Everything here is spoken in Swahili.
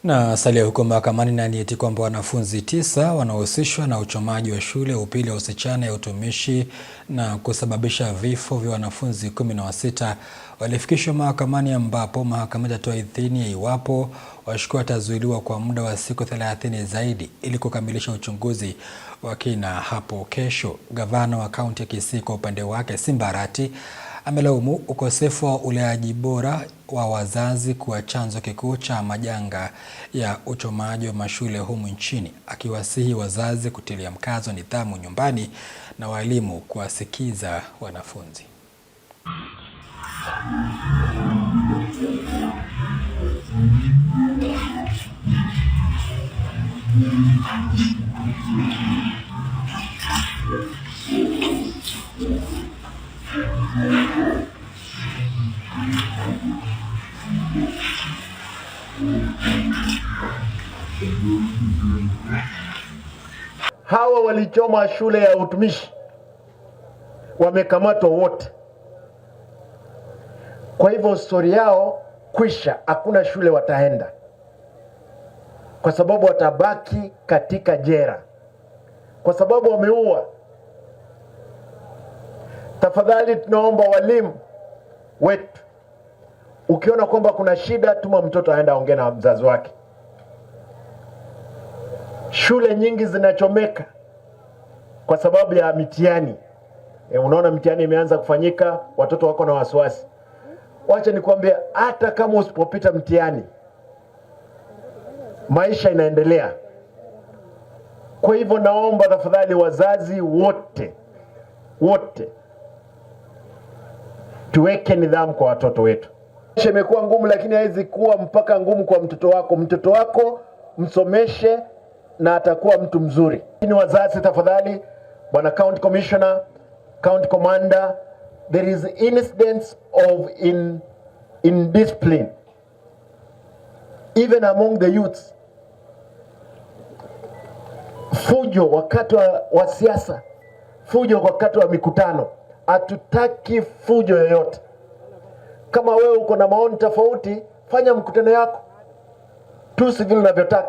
Na salia huko mahakamani na ni eti kwamba wanafunzi 9 wanaohusishwa na uchomaji wa shule ya upili ya wasichana ya utumishi na kusababisha vifo vya wanafunzi 16 walifikishwa mahakamani, ambapo mahakama itatoa idhini ya iwapo washukiwa watazuiliwa kwa muda wa siku 30 zaidi ili kukamilisha uchunguzi wa kina hapo kesho. Gavana wa kaunti ya Kisii kwa upande wake, Simba Arati, amelaumu ukosefu wa uleaji bora wa wazazi kuwa chanzo kikuu cha majanga ya uchomaji wa mashule humu nchini, akiwasihi wazazi kutilia mkazo nidhamu nyumbani na walimu kuwasikiza wanafunzi. Hawa walichoma shule ya utumishi wamekamatwa wote. Kwa hivyo story yao kwisha, hakuna shule wataenda, kwa sababu watabaki katika jela, kwa sababu wameua. Tafadhali tunaomba walimu wetu, ukiona kwamba kuna shida, tuma mtoto aende aongee na mzazi wake. Shule nyingi zinachomeka kwa sababu ya mitihani. Unaona mitihani imeanza kufanyika, watoto wako na wasiwasi. Wacha nikwambie, hata kama usipopita mtihani, maisha inaendelea. Kwa hivyo naomba tafadhali wazazi wote tuweke nidhamu kwa watoto wetu. Maisha imekuwa ngumu, lakini haiwezi kuwa mpaka ngumu kwa mtoto wako. Mtoto wako msomeshe na atakuwa mtu mzuri. Ni wazazi tafadhali, Bwana County Commissioner, County Commander, there is incidents of indiscipline even among the youths. Fujo wakati wa siasa, fujo wakati wa mikutano. Hatutaki fujo yoyote. Kama wewe uko na maoni tofauti, fanya mkutano yako tu vile unavyotaka.